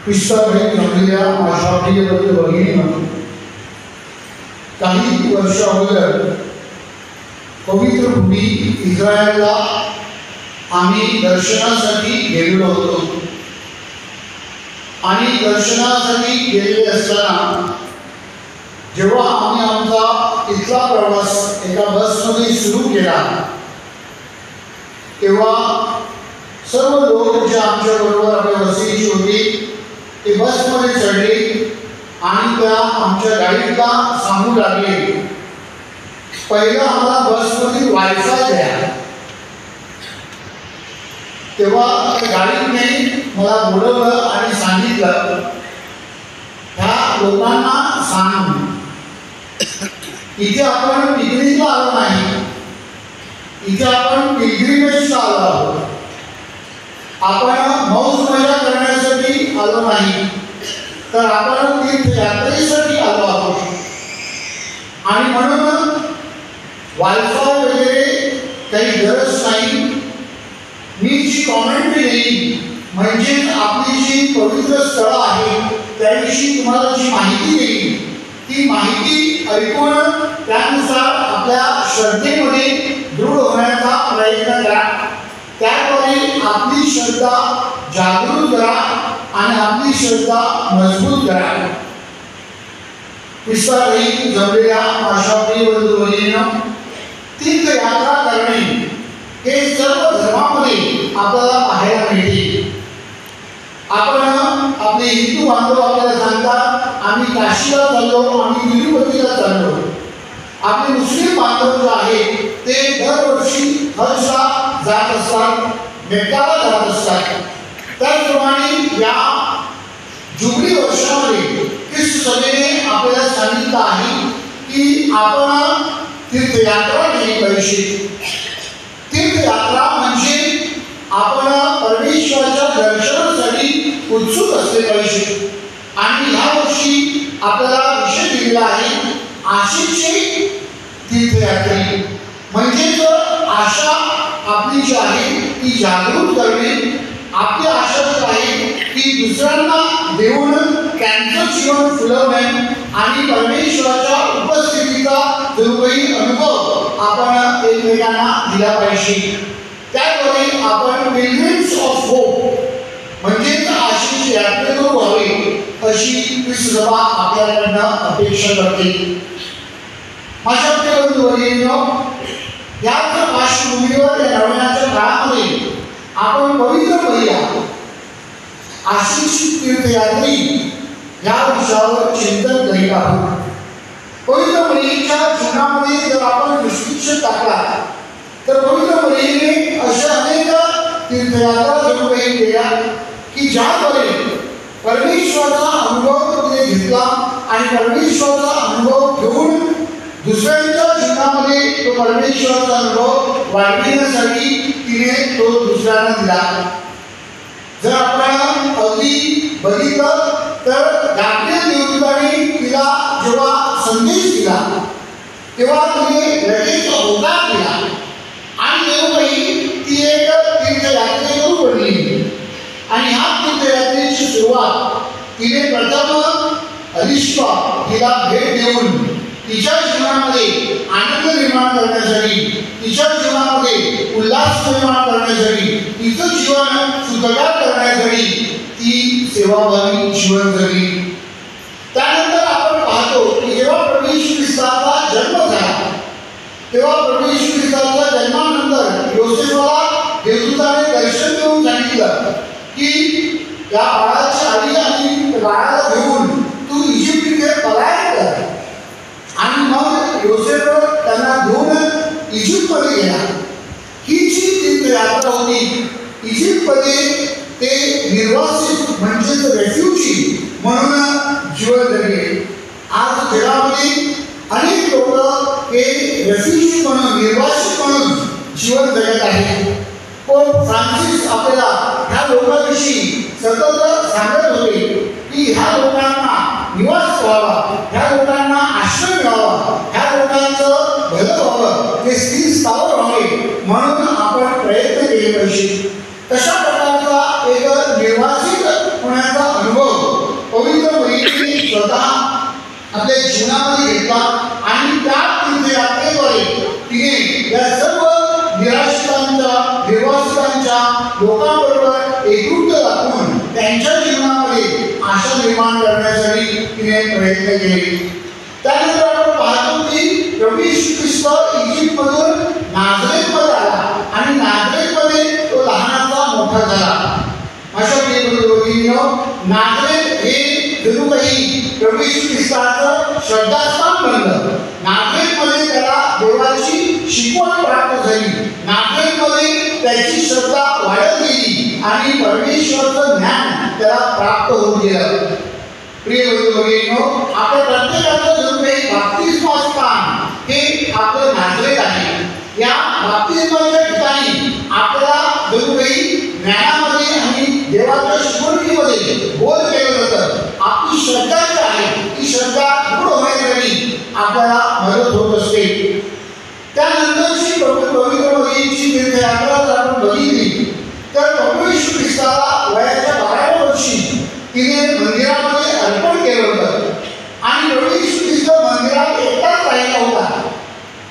ख्रिस्तामध्ये जमलेल्या माझ्या प्रिय बंधू भगिनींनो, काही वर्ष अगोदर पवित्र भूमी इस्रायलला आम्ही दर्शनासाठी गेलेलो होतो आणि दर्शनासाठी गेलेले असताना जेव्हा आम्ही आमचा इथला प्रवास एका बसमध्ये सुरू केला तेव्हा सर्व लोक जे आमच्याबरोबर आपल्या वस्तीची होती ते बसमध्ये चढले आणि त्या आमच्या गाडीला सांगू लागले, पहिला आम्हाला बसमध्ये वायफाय द्या. तेव्हा गाडीने मला बोलवलं आणि सांगितलं, ह्या लोकांना सांग, इथे आपण पिकनिकला आलो नाही, इथे आपण पिलग्रिमेजला आलो आहोत, आपण मौज मजा करण्यासाठी आलो नाही, तर आपण तीर्थयात्रेसाठी आलो आहोत. आणि म्हणून वायफाय वगैरे काही गरज नाही. मी जी कॉमेंट्री देईन म्हणजे आपली जी पवित्र स्थळं आहेत त्याविषयी तुम्हाला जी माहिती देईन ती माहिती ऐकून त्यानुसार आपल्या श्रद्धेमध्ये दृढ होण्याचा प्रयत्न करा. त्याद्वारे आपली श्रद्धा जागृत करा आणि आपली श्रद्धा मजबूत करा. ख्रिस्तामध्ये जमलेल्या माझ्या प्रिय बंधू भगिनींनो, तीर्थयात्रा करणे हे सर्व धर्मामध्ये आपल्याला पाहायला मिळते. आपण आपले हिंदू बांधव आपल्याला सांगतात आम्ही काशीला चाललो, आम्ही तिरुपतीला चाललो. आपले मुस्लिम बांधव जे आहेत ते दरवर्षी हजला जात असतात, मेक्काला जात असतात. त्याचप्रमाणे या जुबली वर्षामध्ये ख्रिस्त सभेने आपल्याला सांगितलं आहे की आपण तीर्थयात्रा केली पाहिजे. तीर्थयात्रा म्हणजे आपण परमेश्वराच्या दर्शनासाठी उत्सुक असले पाहिजे. आणि ह्या वर्षी आपल्याला विषय दिलेला आहे आशेची तीर्थयात्रे. म्हणजेच आशा आपली जी आहे ती जागृत करणे. आपली आशा जी आहे की दुसऱ्यांना देऊन त्यांचं जीवन फुलवणे आणि परमेश्वराच्या उपस्थितीचा जो काही अनुभव आपण एकमेकांना दिला पाहिजे. त्याद्वारे आपण पिलग्रिम्स ऑफ होप म्हणजेच आशेची यात्रेकरू व्हावे अशी ख्रिस्त सभा आपल्याकडनं अपेक्षा करते. माझ्या प्रिय बंधू भगिनींनो, याच पार्श्वभूमीवर या नवनाच्या काळामध्ये आपण पवित्र महिला आशेची तीर्थयात्री या विषयावर चिंतन करीत आहोत. पवित्र महिलेच्या जीवनामध्ये जर आपण दृष्टिक्षेप टाकला तर पवित्र महिलेने अशा अनेक तीर्थयात्रा जणू काही केल्या की ज्याद्वारे परमेश्वराचा अनुभव तिने घेतला आणि परमेश्वराचा अनुभव घेऊन दुसऱ्यांच्या जीवनामध्ये तो परमेश्वराचा अनुभव वाढविण्यासाठी तिने तो दुसऱ्यांना दिला. जर आपण अगदी बघितलं तर गाब्रिएल देवदूताने तिला जेव्हा संदेश दिला तेव्हा तिने लगेच होकार दिला आणि देवबाई ती एक तीर्थयात्रेकरू बनली. आणि ह्या तीर्थयात्रेची सुरुवात तिने प्रथम अलिश्वा हिला भेट देऊन तिच्या जीवनामध्ये आनंद निर्माण करण्यासाठी, तिच्या जीवनामध्ये उल्हास निर्माण करण्यासाठी, तिचं जीवन सुखकर करण्यासाठी ती सेवाभावी जीवन जगली. त्यानंतर आपण पाहतो की जेव्हा प्रभू येशू ख्रिस्ताचा जन्म झाला तेव्हा प्रभू येशू ख्रिस्ताच्या जन्मानंतर योसेफला देवदूताने दर्शन देऊन सांगितलं की या बाळाची आई आणि बाळाला घेऊन तू इजिप्तमध्ये पलायन कर. आणि मग योसेफ त्यांना घेऊन इजिप्तमध्ये गेला. ही जी तीर्थयात्रा होती इजिप्तमध्ये ते निर्वासित म्हणजेच रेफ्युजी म्हणून जीवन जगले. आज जगामध्ये अनेक लोक हे रेफ्युजी म्हणून निर्वासित म्हणून जीवन जगत आहेत. पोप फ्रान्सिस आपल्याला ह्या लोकांविषयी सतत सांगत होते की ह्या लोकांना निवास व्हावा, ह्या लोकांना आश्रय मिळावा, ह्या लोकांचं भलं व्हावं, ते स्थिर स्थावर व्हावे म्हणून आपण प्रयत्न केले पाहिजे. तशा प्रकारचा एक निर्वासित होण्याचा अनुभव पवित्र मुलीने स्वतः आपल्या जीवनामध्ये घेतला आणि त्या तीर्थयात्रेद्वारे तिने या सर्व निराश्रितांच्या निर्वासितांच्या लोकांबरोबर एकरूप दाखवून त्यांच्या जीवनामध्ये आशा निर्माण करण्यासाठी तिने प्रयत्न केले. त्यानंतर आपण पाहतो की प्रभू येशू ख्रिस्त इजिप्तमधून नाझरेथमध्ये आला आणि नाझरेथमध्ये तो लहानाचा मोठा झाला. अशा प्रिय नाझरेथ हे जणू काही प्रभू येशू ख्रिस्ताचं श्रद्धास्थान बनलं. नाझरेथमध्ये त्याला देवाची शिकवण प्राप्त झाली. नाझरेथमध्ये त्याची श्रद्धा वाढत गेली आणि परमेश्वराचं ज्ञान त्याला प्राप्त होऊन गेलं. प्रिय बंधू आपल्या प्रत्येकाचं जणू काही बाप्तिस्मा स्थान हे आपलं नाझरेथ आहे. या बाप्तिस्माच्या ठिकाणी आपल्याला जणू काही ज्ञानामध्ये आणि देवाच्या शिकवणीमध्ये बोध केलं जातं. आपली श्रद्धा जी आहे ती श्रद्धा दृढ होण्यासाठी आपल्याला मदत होत असते. त्यानंतरची पवित्र मरियेची तीर्थयात्रा जर आपण बघितली तर प्रभू येशू ख्रिस्ताला वयाच्या 12व्या वर्षी तिने मंदिरामध्ये अर्पण केलं होतं आणि प्रभू येशू ख्रिस्त मंदिरात एकटाच राहिला होता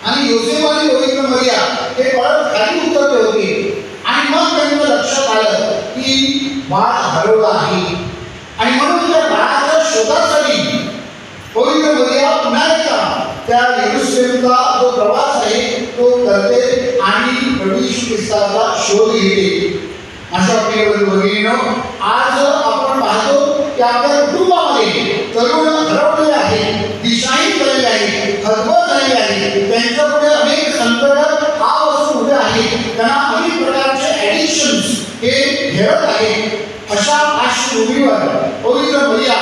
आणि योसेफ आणि पवित्र मरिया हे परत खाली उतरले होते आणि मग त्यांना लक्षात आलं की बाळ हरवलं आहे आणि म्हणून त्या बाळाच्या शोधासाठी पवित्र मरिया पुन्हा एकदा त्या येरुशलेमचा जो प्रवास आहे तो करते आणि प्रभू येशू ख्रिस्ताचा शोध घेते. अशा प्रिय बंधू आज आपण पाहतो की आपल्या कुटुंबामध्ये तरुण हरवलेले आहेत, दिशाहीन झालेले आहेत, हतबल झालेले आहेत. त्यांच्यापुढे अनेक संकट आवाज उभे आहेत. त्यांना अनेक प्रकारचे ॲडिक्शन्स हे घेरत आहेत. अशा पार्श्वभूमीवर पवित्र मरिया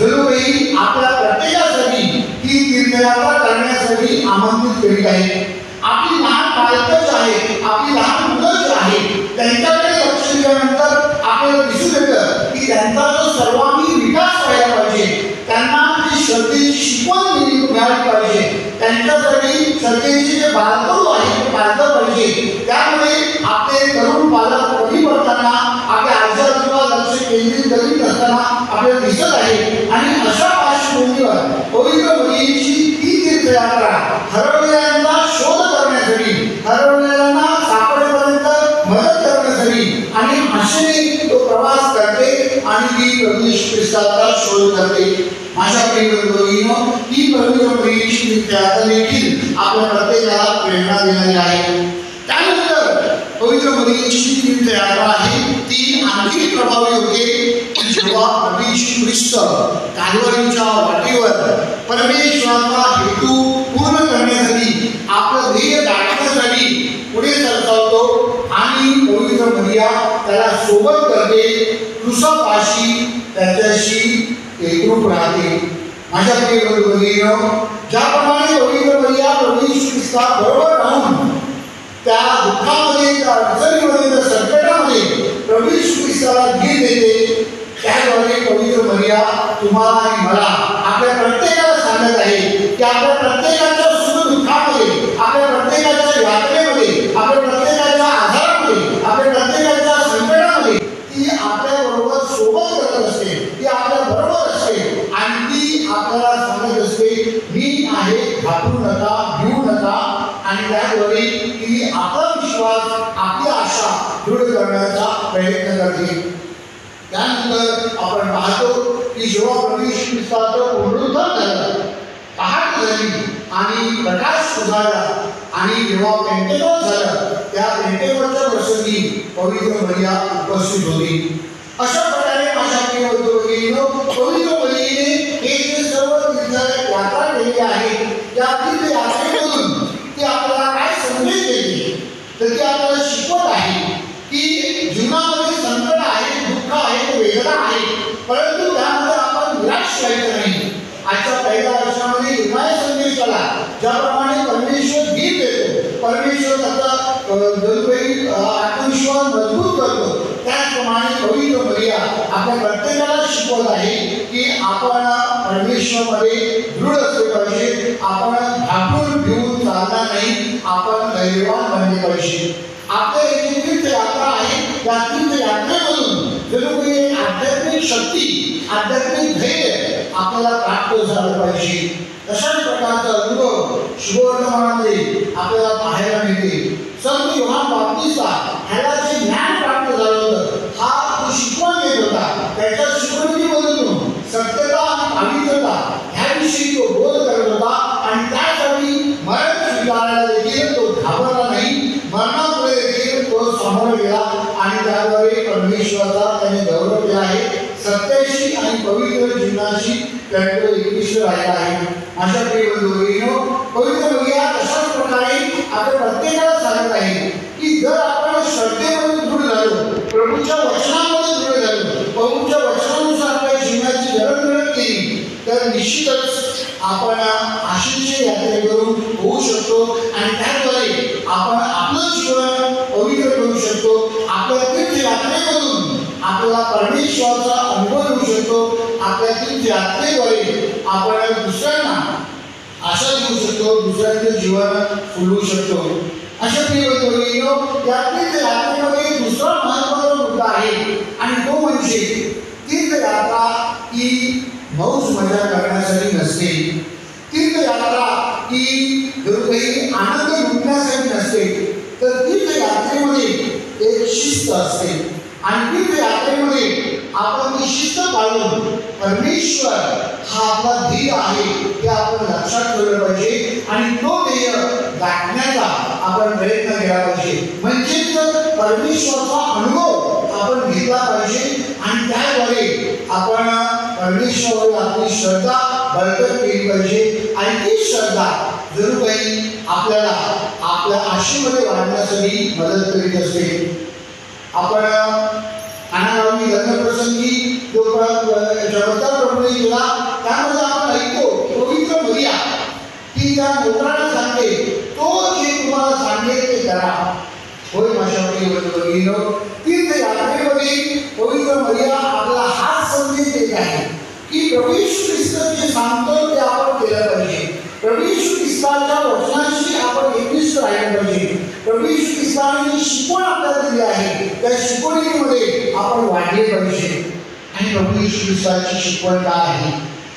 जणू काही आपल्या प्रत्येकासाठी ही तीर्थयात्रा करण्यासाठी आमंत्रित करीत आहे. आपली लहान बालकं जी आहेत, आपली लहान मुलं जी आहेत, त्यांच्याकडे लक्ष दिल्यानंतर आपल्याला दिसून येतं की त्यांचा जो सर्वांगीण विकास व्हायला पाहिजे. त्यांना जी श्रद्धेची शिकवण मिळाली पाहिजे. त्यांच्यासाठी श्रद्धेचे जे बालकडू आहे ते पाळलं पाहिजे. त्यामुळे आपले तरुण पालक कमी पडताना आपल्या आजी आजोबा लक्ष केंद्रित करीत असताना आपल्याला दिसत आहे. आणि अशा पार्श्वभूमीवर पवित्र मरियेची ही तीर्थयात्रा हरवलेल्यांचा शोध करण्यासाठी, हरवलेल्यांना सापडेपर्यंत मदत करण्यासाठी आणि आशेने तो प्रवास करते आणि ती प्रभू येशू ख्रिस्ताचा शोध करते. माझ्या प्रिय बंधूंनो, ही पवित्र मरियेची तीर्थयात्रा देखील आपल्या प्रत्येकाला प्रेरणा देणारी आहे. त्यानंतर पवित्र मरियेची तीर्थयात्रा आहे ती आणखी प्रभावी होते जेव्हा प्रभू येशू ख्रिस्त काल्वरीच्या वाटेवर परमेश्वराचा हेतू पूर्ण करण्यासाठी आपलं ध्येय गाठण्यासाठी पुढे सरसावतो आणि पवित्र मरिया त्याला सोबत करते, क्रूसापाशी त्याच्याशी एकरूप राहते. माझ्या प्रिय बंधूंनो, ज्याप्रमाणे पवित्र मरिया प्रभू येशू ख्रिस्ता बरोबर राहून त्या दुःखामध्ये, त्या अडचणीमध्ये, त्या संकटामध्ये प्रभू येशू ख्रिस्ताला धीर देते, त्याद्वारे पवित्र मरिया तुम्हाला आणि मला आपल्या प्रत्येकाला सांगत आहे की आपल्या प्रत्येकाच्या सुख दुःखामध्ये, आपल्या प्रत्येकाच्या यात्रेमध्ये, आपल्या प्रत्येकाच्या आधारामध्ये, आपल्या प्रत्येकाच्या संकटामध्ये ती आपल्या बरोबर सोबत करत असते, ती आपल्या बरोबर असते आणि ती आपल्याला सांगत असते मी आहे, घाबरू नका, भिवू नका. आणि त्याद्वारे ती आपला विश्वास, आपली आशा दृढ करण्याचा प्रयत्न करते. त्यानंतर आपण पाहतो की जेव्हा प्रभू येशू ख्रिस्ताचं पुनरुत्थान झालं, पहाट झाली आणि प्रकाश उजाडला आणि जेव्हा पेंटेकोस्ट झालं त्या पेंटेकोस्टच्या प्रसंगी पवित्र मरिया उपस्थित होती. अशा प्रकारे माझ्या प्रिय बंधूंनो, पवित्र मरियेने हे जे सर्व तीर्थयात्रा केलेली आहे त्या तीर्थयात्रेमधून ती आपल्याला काय संदेश देते तर ती आपल्याला शिकवत आहे की जीवनामध्ये संकट आहे, दुःख आहे, वेदना आहे, परंतु त्यामध्ये आपण निराश व्हायचं नाही. आजच्या पहिल्या वर्षामध्ये निर्णय संदेश आला, ज्याप्रमाणे परमेश्वर धीर देतो, परमेश्वर त्याचा जणूकाही आत्मविश्वास मजबूत करतो, त्याचप्रमाणे पवित्र मरिया आपल्या प्रत्येकाला शिकवत आहे की आपण परमेश्वरामध्ये दृढ असले पाहिजे. आपण घाबरून भिवून चालणार नाही, आपण धैर्यवान बनले पाहिजे. आपल्या एक तीर्थयात्रा आहे, त्या तीर्थयात्रेमधून जणू काही आध्यात्मिक शक्ती, आध्यात्मिक धैर्य आपल्याला प्राप्त झालं पाहिजे. अशाच प्रकारचा अनुभव शुभवर्तमानामध्ये आपल्याला पाहायला मिळते. संत योहान बाप्तिस्ता ह्याला जे ज्ञान प्राप्त झालं होतं, हा तो शिकवण देत होता. त्याच्या शिकवणीमधून सत्यता आणि पवित्रता ह्याविषयी तो बोध करत होता आणि त्यासाठी मरण स्वीकारायला देखील तो घाबरला नाही. मरणापुढे देखील तो समोर गेला आणि त्याद्वारे परमेश्वराचा त्याने गौरव केला आहे. सत्याशी आणि पवित्र जीवनाशी त्याने एकनिष्ठ राहिला आहे. अशा प्रिय बंधू, पवित्र मरिया अशाच प्रकारे आपण प्रत्येकाला सांगत आहे की जर आपण श्रद्धेमध्ये दृढ झालो, प्रभूच्या वचनामध्ये दृढ झालो, प्रभूच्या वचनानुसार आपल्या जीवनाची जडणघडण केली, तर निश्चितच आपण आशीषच्या यात्रेकरून होऊ शकतो आणि त्याद्वारे आपण आपलं जीवन पवित्र करू शकतो. आपल्या तीर्थयात्रेमधून आपल्याला परमेश्वराचा अनुभव येऊ शकतो. आपल्या तीर्थयात्रेद्वारे आपण दुसऱ्यांना आशा देऊ शकतो, दुसऱ्यांचं जीवन फुलवू शकतो. अशा प्रिय बंधू, या तीर्थयात्रेमध्ये दुसरा महत्त्वाचा मुद्दा आहे आणि तो म्हणजे तीर्थयात्रा ही मौज मजा करण्यासाठी नसते. तीर्थयात्रा ही काही आनंद लुटण्यासाठी नसते, तर तीर्थयात्रेमध्ये एक शिस्त असते आणि तीर्थयात्रेमध्ये आपण ती शिस्त पाळून परमेश्वर हा आपला ध्येय आहे हे आपण लक्षात ठेवलं पाहिजे आणि तो ध्येय गाठण्याचा आपण प्रयत्न केला पाहिजे. म्हणजेच परमेश्वराचा अनुभव आपण घेतला पाहिजे आणि त्याद्वारे आपण परमेश्वरावर आपली श्रद्धा बळकट केली पाहिजे आणि ती श्रद्धा जरूर काही आपल्याला आपल्या आशेमध्ये वाढण्यासाठी मदत करीत असते. आपण अनागामी लग्नप्रसंगी जो चमत्कार प्रभूने केला त्यामध्ये आपण ऐकतो पवित्र मरिया ती त्या नोकराला सांगते, तो जे तुम्हाला सांगेल ते करा. होय माझ्या बहिणीनो, तीर्थयात्रेमध्ये पवित्र मरिया आपला हाच संदेश देत आहे की प्रभू येशू ख्रिस्त जे सांगतो ते आपण केलं पाहिजे. प्रभू येशू ख्रिस्ताच्या वचनाशी आपण एकनिष्ठ राहिलं पाहिजे. प्रभू येशू ख्रिस्ताने जी शिकवण आपल्याला दिली आहे त्या शिकवणीमध्ये आपण वाढले पाहिजे. आणि प्रभू येशू ख्रिस्ताची शिकवण काय आहे?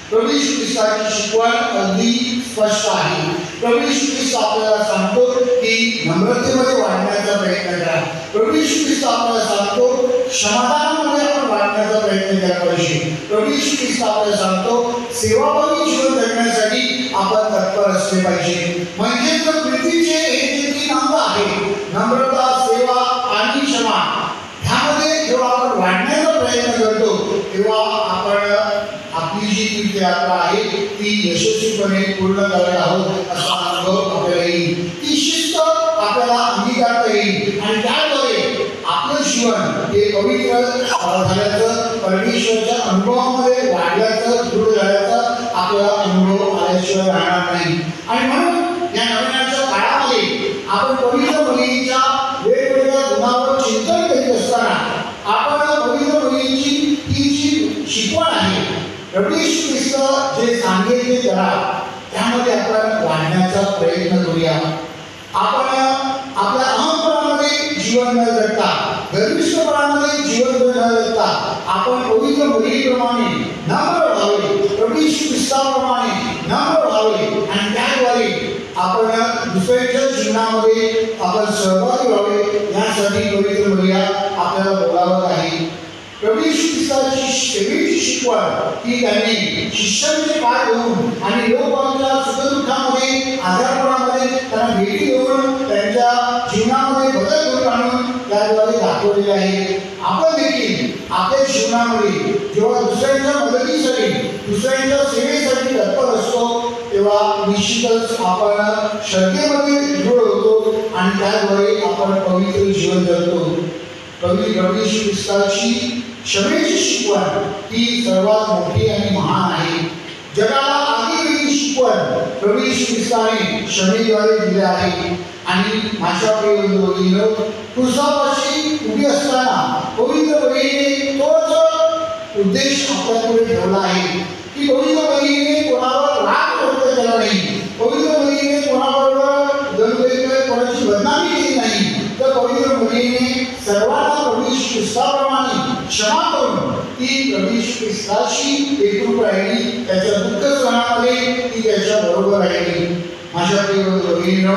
प्रभू येशू ख्रिस्ताची शिकवण अगदी स्पष्ट आहे. प्रभू येशू ख्रिस्त आपल्याला सांगतो की नम्रतेमध्ये वाढण्याचा प्रयत्न करा. प्रभू येशू ख्रिस्त आपल्याला सांगतो क्षमादानामध्ये आपण वाढण्याचा प्रयत्न केला पाहिजे. प्रभू येशू ख्रिस्त आपल्याला सांगतो सेवाभावी जीवन जगण्यासाठी आपण तत्पर असले पाहिजे. म्हणजे पृथ्वीचे हे जे तीन अंग आहे, नम्रता, सेवा आणि क्षमा, ह्यामध्ये जेव्हा आपण वाढण्याचा प्रयत्न करतो तेव्हा आपण आपली जी तीर्थयात्रा आहे ती यशस्वीपणे पूर्ण करत आहोत असा अनुभव आपल्याला येईल. ती शिस्त आपल्याला अंगीकारता येईल आणि त्याद्वारे आपलं जीवन हे पवित्र झाल्याचं, परमेश्वराच्या अनुभवामध्ये वाढल्याचं, दृढ झाल्याचं आपल्याला अनुभव आल्याशिवाय राहणार नाही. आणि म्हणून या नवीनाच्या काळामध्ये आपण पवित्र मुलीच्या वेगवेगळ्या गुणांवर चिंतन करीत असताना आपण पवित्र मुलीची ही जी शिकवण आहे, प्रभू येशू ख्रिस्त जे सांगेल ते करा, त्यामध्ये आपण वाढण्याचा प्रयत्न करूया. आपण आपल्या अहंपणामध्ये जीवन न जगता, गर्विष्ठपणामध्ये जीवन न जगता आपण पवित्र मुलीप्रमाणे नम्र व्हावे, प्रभू येशू ख्रिस्ताप्रमाणे नम्र व्हावे आणि त्याद्वारे आपण दुसऱ्याच्या जीवनामध्ये आपण सहभागी व्हावे यासाठी पवित्र मरिया आपल्याला बोलावत आहे. प्रभू येशू ख्रिस्ताची सेवेची शिकवण ही त्यांनी शिष्यांचे पाय धरून आणि लोकांच्या सुखदुःखामध्ये, आजारपणामध्ये त्यांना भेटी देऊन त्यांच्या जीवनामध्ये बदल घडवून आणून त्याद्वारे दाखवलेले आहे. आपण देखील आपल्या जीवनामध्ये जेव्हा दुसऱ्यांच्या मदतीसाठी, दुसऱ्यांच्या सेवेसाठी तत्पर असतो तेव्हा निश्चितच आपण श्रद्धेमध्ये दृढ होतो आणि त्याद्वारे आपण पवित्र जीवन जगतो. प्रभू येशू ख्रिस्ताची क्षमेची शिकवण ही सर्वात मोठी आणि महान आहे. जगाला आगीवेगळी शिकवण प्रभू येशू ख्रिस्ताने क्षमेद्वारे दिली आहे. आणि माझ्या प्रिय बंधू, क्रुसापाशी उभी असताना पवित्र मरियेने तोच उद्देश आपल्यापुढे ठेवला आहे की पवित्र मरियेने कोणावर राग व्यक्त केला नाही, पवित्र मरियेने कोणाबरोबर कोणाची बदनामी केली नाही, तर पवित्र मरियेने सर्वांना प्रभू येशू ख्रिस्ताप्रमाणे क्षमा करून ती प्रभू येशू ख्रिस्त ख्रिस्ताशी एकरूप राहिली, त्याच्या दुःख सणामध्ये ती त्याच्या बरोबर राहिली. माझ्या प्रिय भगिनींनो,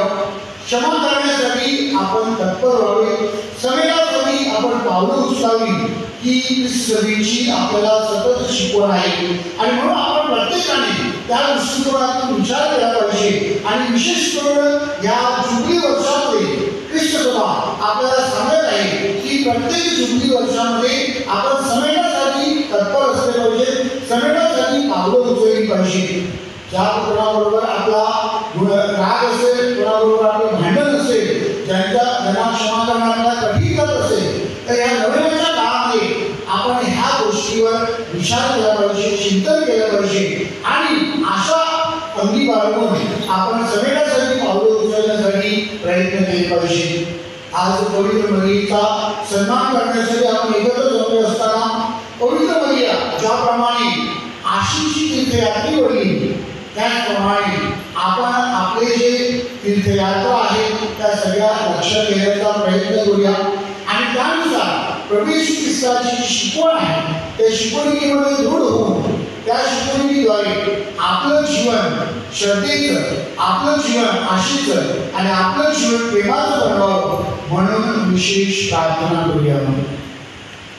क्षमा करण्यासाठी आपण तत्पर व्हावे, समेटासाठी आपण पावलं उचलावी ही सभेची आपल्याला सतत शिकवण आहे. आणि म्हणून आपण प्रत्येकाने त्या दृष्टिकोनातून विचार केला पाहिजे. आणि विशेष करून या जुबली वर्षामध्ये ख्रिस्त सभा आपल्याला सांगत आहे की प्रत्येक जुबली वर्षामध्ये आपण समेटासाठी तत्पर असले पाहिजे, समेटासाठी पावलं उचलली पाहिजे. ज्या कोणाबरोबर आपला राग असेल, कोणाबरोबर आपलं भांडण असेल, ज्यांना क्षमा करण्याला कठीण जात असेल, तर या नव्याच्या काळामध्ये आपण ह्या गोष्टीवर विचार केला पाहिजे, चिंतन केलं पाहिजे. आणि अशा अंगी बाळगून आपण समेटासाठी पावलं उचलण्यासाठी प्रयत्न केले पाहिजे. आज पवित्र मरियेचा सन्मान करण्यासाठी आपण एकत्र जमले असताना पवित्र मरिया ज्याप्रमाणे आशिषी तीर्थयात्रेवरली, त्याचप्रमाणे आपण आपले जे तीर्थयात्रा आहेत त्या सगळ्या लक्षात घेण्याचा प्रयत्न करूया. आणि त्यानुसार प्रभू येशू ख्रिस्ताची जी शिकवण आहे त्या शिकवणीमध्ये दृढ होऊन त्या शिकवणीद्वारे आपलं जीवन श्रद्धेचं, आपलं जीवन आशेचं आणि आपलं जीवन प्रेमाचं बनवावं म्हणून विशेष प्रार्थना करूया.